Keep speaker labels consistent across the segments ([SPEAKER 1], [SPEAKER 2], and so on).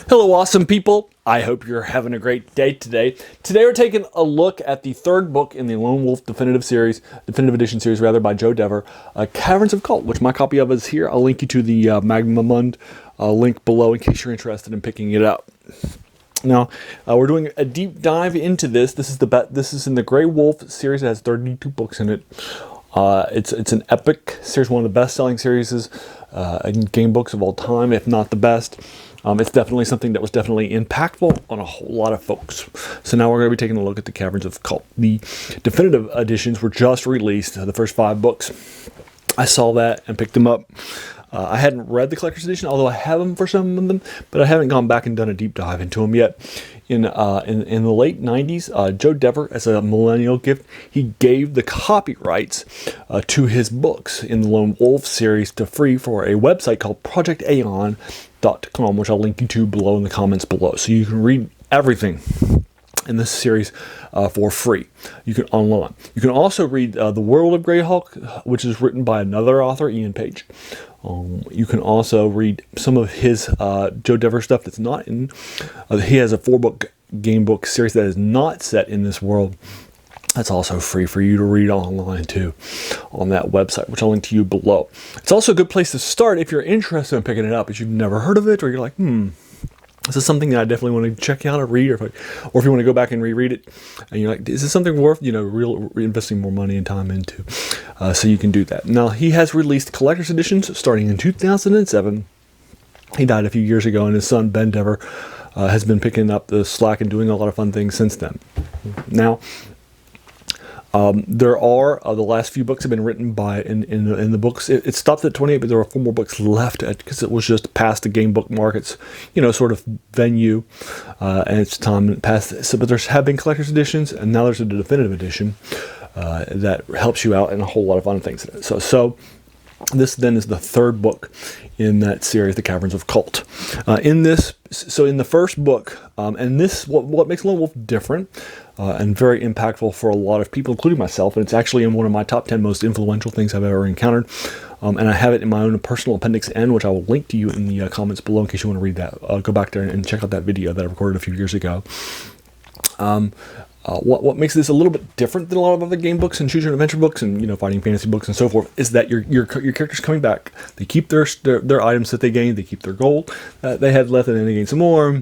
[SPEAKER 1] Hello, awesome people. I hope you're having a great day today. Today we're taking a look at the third book in the Lone Wolf Definitive Edition series, by Joe Dever, Caverns of Kalte, which my copy of is here. I'll link you to the Magma Mund link below in case you're interested in picking it up. Now, we're doing a deep dive into this. This is in the Grey Wolf series. It has 32 books in it. It's an epic series, one of the best-selling series in game books of all time, if not the best. It's definitely something that was definitely impactful on a whole lot of folks. So now we're going to be taking a look at the Caverns of Kalte. The definitive editions were just released, the first 5 books. I saw that and picked them up. I hadn't read the collector's edition, although I have them for some of them, but I haven't gone back and done a deep dive into them yet. In the late 90s, Joe Dever, as a millennial gift, he gave the copyrights to his books in the Lone Wolf series to free for a website called projectaeon.com, which I'll link you to below in the comments below. So you can read everything in this series for free. You can online. You can also read The World of Greyhawk, which is written by another author, Ian Page. You can also read some of his Joe Dever stuff that's not in. He has a 4-book game book series that is not set in this world. That's also free for you to read online too on that website, which I'll link to you below. It's also a good place to start if you're interested in picking it up, but you've never heard of it, or you're like, this is something that I definitely want to check out or read, or if you want to go back and reread it, and you're like, is this something worth, investing more money and time into? So you can do that. Now, he has released collector's editions starting in 2007. He died a few years ago, and his son, Ben Dever, has been picking up the slack and doing a lot of fun things since then. Now, there are the last few books have been written by in the books. It stopped at 28, but there are 4 more books left because it was just past the game book market's sort of venue, and it's time past. So, but there have been collector's editions, and now there's a definitive edition that helps you out and a whole lot of fun things in it. So this then is the 3rd book in that series, The Caverns of Kalte. In the first book, and this what makes Lone Wolf different and very impactful for a lot of people, including myself, and it's actually in one of my top 10 most influential things I've ever encountered. And I have it in my own personal Appendix N, which I will link to you in the comments below in case you want to read that. Go back there and check out that video that I recorded a few years ago. What makes this a little bit different than a lot of other game books and choose your adventure books and fighting fantasy books and so forth is that your characters coming back. They keep their items that they gained. They keep their gold they had left, and then they gain some more.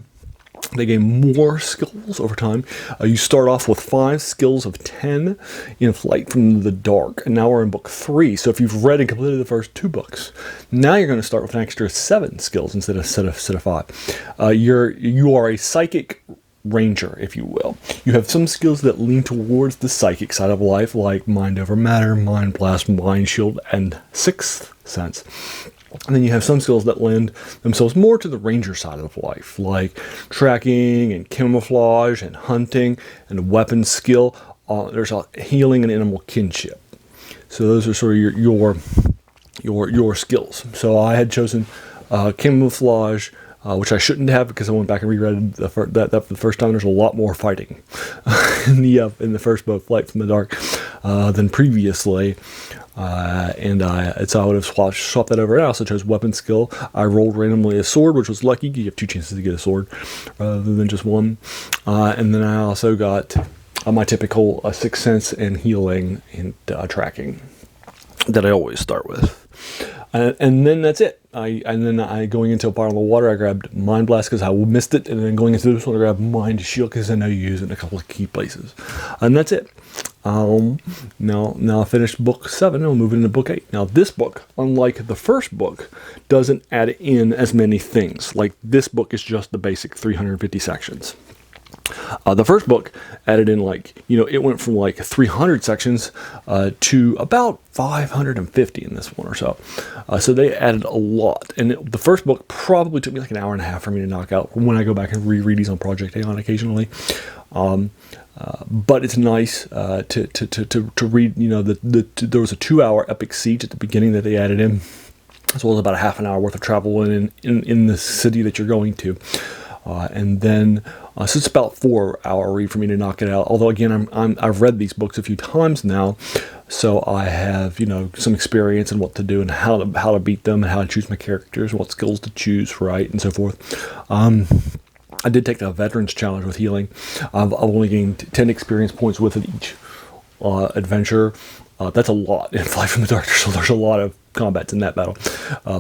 [SPEAKER 1] They gain more skills over time. You start off with 5 skills of 10 in Flight from the Dark, and now we're in book 3. So if you've read and completed the first 2 books, now you're going to start with an extra 7 skills instead of 5. You are a psychic ranger, if you will. You have some skills that lean towards the psychic side of life, like Mind Over Matter, Mind Blast, Mind Shield, and Sixth Sense. And then you have some skills that lend themselves more to the ranger side of life, like tracking and camouflage and hunting and weapon skill. There's a healing and animal kinship. So those are sort of your skills. So I had chosen camouflage, which I shouldn't have because I went back and reread that for the first time. There's a lot more fighting in the first book, Flight from the Dark, than previously. So I would have swapped that over. I also chose weapon skill. I rolled randomly a sword, which was lucky. You have 2 chances to get a sword rather than just 1. And then I also got my typical Sixth Sense and healing and tracking that I always start with. And then that's it. Going into a part of the water, I grabbed Mind Blast because I missed it, and then going into this one, I grabbed Mind Shield because I know you use it in a couple of key places, and that's it. Now I finished book 7. I'll move into book 8. Now this book, unlike the first book, doesn't add in as many things. Like this book is just the basic 350 sections. The first book added in it went from 300 sections to about 550 in this one or so. So they added a lot. And the first book probably took me an hour and a half for me to knock out when I go back and reread these on Project Aeon occasionally. But it's nice to read. There was a 2-hour epic siege at the beginning that they added in, as well as about a half an hour worth of travel in the city that you're going to. and then so it's about 4-hour read for me to knock it out. Although again, I've read these books a few times now, so I have some experience in what to do and how to beat them and how to choose my characters, what skills to choose, right, and so forth. I did take the Veterans Challenge with healing. I've only gained 10 experience points with it each adventure. That's a lot in Flight from the Dark, so there's a lot of combats in that battle.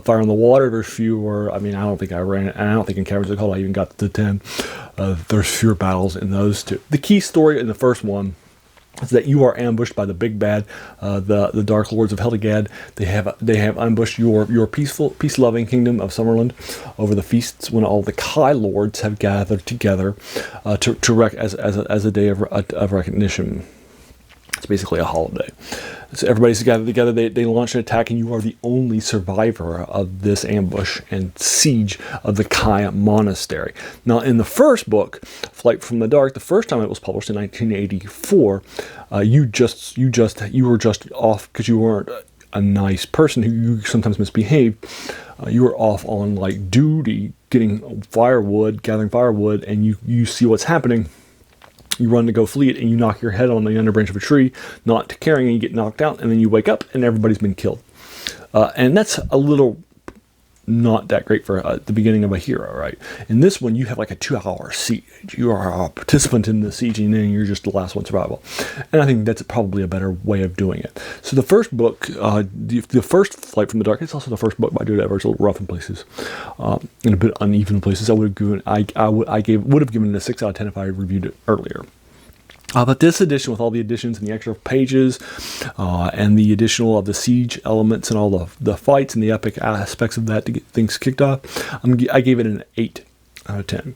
[SPEAKER 1] Fire on the Water, there's fewer. I mean, I don't think I ran it, and I don't think in Caverns of Kalte I even got to 10. There's fewer battles in those two. The key story in the first one is that you are ambushed by the big bad, the Dark Lords of Helgad. They have ambushed your peace-loving kingdom of Summerland over the feasts when all the Kai Lords have gathered together as a day of recognition. It's basically a holiday. So everybody's gathered together. They launch an attack, and you are the only survivor of this ambush and siege of the Kai Monastery. Now, in the first book, Flight from the Dark, the first time it was published in 1984, you were just off because you weren't a nice person who you sometimes misbehaved. You were off on like duty, gathering firewood, and you see what's happening. You run to go flee it, and you knock your head on the underbranch of a tree, not caring, and you get knocked out, and then you wake up, and everybody's been killed. And that's a little not that great for the beginning of a hero, right? In this one, you have like a 2-hour siege. You are a participant in the siege, and then you're just the last one survival. And I think that's probably a better way of doing it. So the first book, the first Flight from the Dark, it's also the first book by Dude Ever. It's a little rough in places, and a bit uneven in places. I would have given it a 6 out of 10 if I reviewed it earlier. But this edition, with all the additions and the extra pages, and the additional of the siege elements and all the fights and the epic aspects of that to get things kicked off, I gave it an 8 out of 10.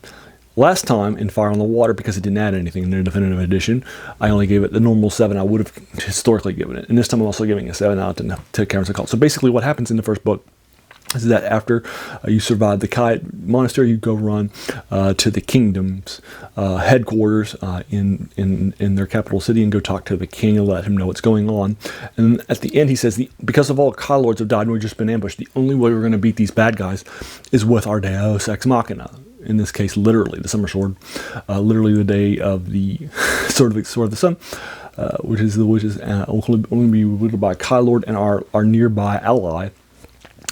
[SPEAKER 1] Last time in Fire on the Water, because it didn't add anything in the definitive edition, I only gave it the normal 7 I would have historically given it. And this time I'm also giving it a 7 out of 10 to Caverns of Kalte. So basically what happens in the first book is that after you survive the Kai Monastery, you go run to the kingdom's headquarters in their capital city and go talk to the king and let him know what's going on. And at the end he says, because of all Kai Lords have died and we've just been ambushed, the only way we're going to beat these bad guys is with our Deus Ex Machina. In this case, literally, the Summer Sword. Literally the day of the Sword of the Sun, which is only be wielded by Kai Lord and our nearby ally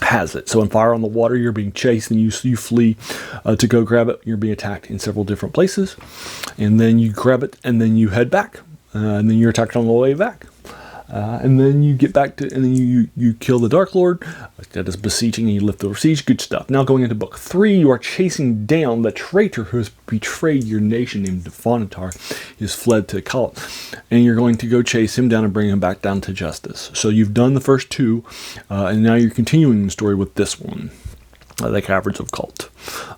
[SPEAKER 1] has it. So in Fire on the Water, you're being chased and you flee to go grab it. You're being attacked in several different places, and then you grab it and then you head back, and then you're attacked on the way back, and then you get back to, and then you kill the Dark Lord that is besieging, and you lift the siege. Good stuff. Now going into book 3, you are chasing down the traitor who has betrayed your nation, named Defonitar. He has fled to Kalte, and you're going to go chase him down and bring him back down to justice. So you've done the first 2, and now you're continuing the story with this one, the Caverns of Kalte,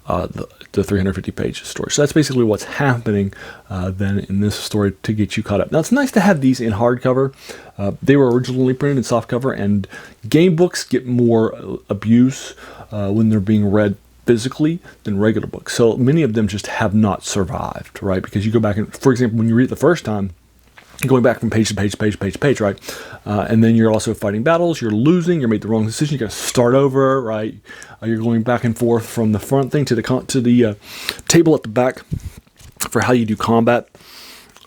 [SPEAKER 1] the 350-page story. So that's basically what's happening then in this story to get you caught up. Now, it's nice to have these in hardcover. They were originally printed in softcover, and game books get more abuse when they're being read physically than regular books. So many of them just have not survived, right? Because you go back and, for example, when you read it the first time, going back from page to page to page to page to page, right? And then you're also fighting battles, you're losing, you made the wrong decision, you got to start over, right? You're going back and forth from the front thing to the table at the back for how you do combat.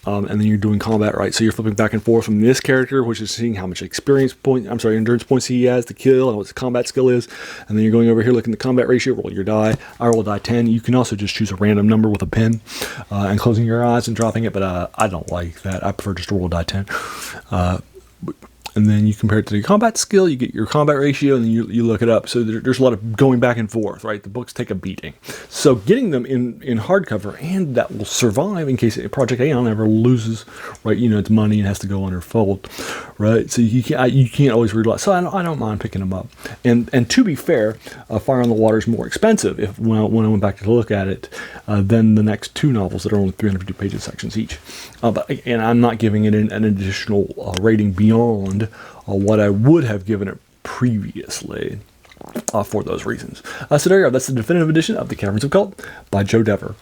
[SPEAKER 1] And then you're doing combat, right? So you're flipping back and forth from this character, which is seeing how much endurance points he has to kill and what his combat skill is. And then you're going over here looking at the combat ratio, roll your die. I roll die 10. You can also just choose a random number with a pen and closing your eyes and dropping it, but I don't like that. I prefer just to roll die 10. And then you compare it to the combat skill, you get your combat ratio, and then you look it up. So there's a lot of going back and forth, right? The books take a beating. So getting them in hardcover, and that will survive in case Project Aeon ever loses, right? Its money and has to go under fold, right? So you can't always read a lot. So I don't mind picking them up. And to be fair, Fire on the Water is more expensive when I went back to look at it than the next 2 novels that are only 350 pages sections each. And I'm not giving it an additional rating beyond what I would have given it previously. for those reasons. So there you go. That's the definitive edition of the Caverns of Kalte by Joe Dever.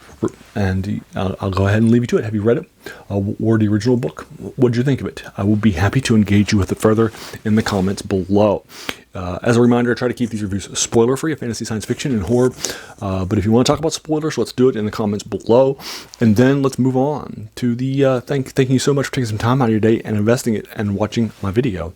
[SPEAKER 1] And I'll go ahead and leave you to it. Have you read it? Or the original book? What did you think of it? I will be happy to engage you with it further in the comments below. As a reminder, I try to keep these reviews spoiler-free of fantasy, science fiction, and horror. But if you want to talk about spoilers, let's do it in the comments below. And then let's move on to the thank you so much for taking some time out of your day and investing it and watching my video.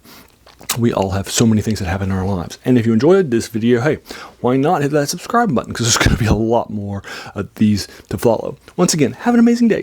[SPEAKER 1] We all have so many things that happen in our lives. And if you enjoyed this video, hey, why not hit that subscribe button? Because there's going to be a lot more of these to follow. Once again, have an amazing day.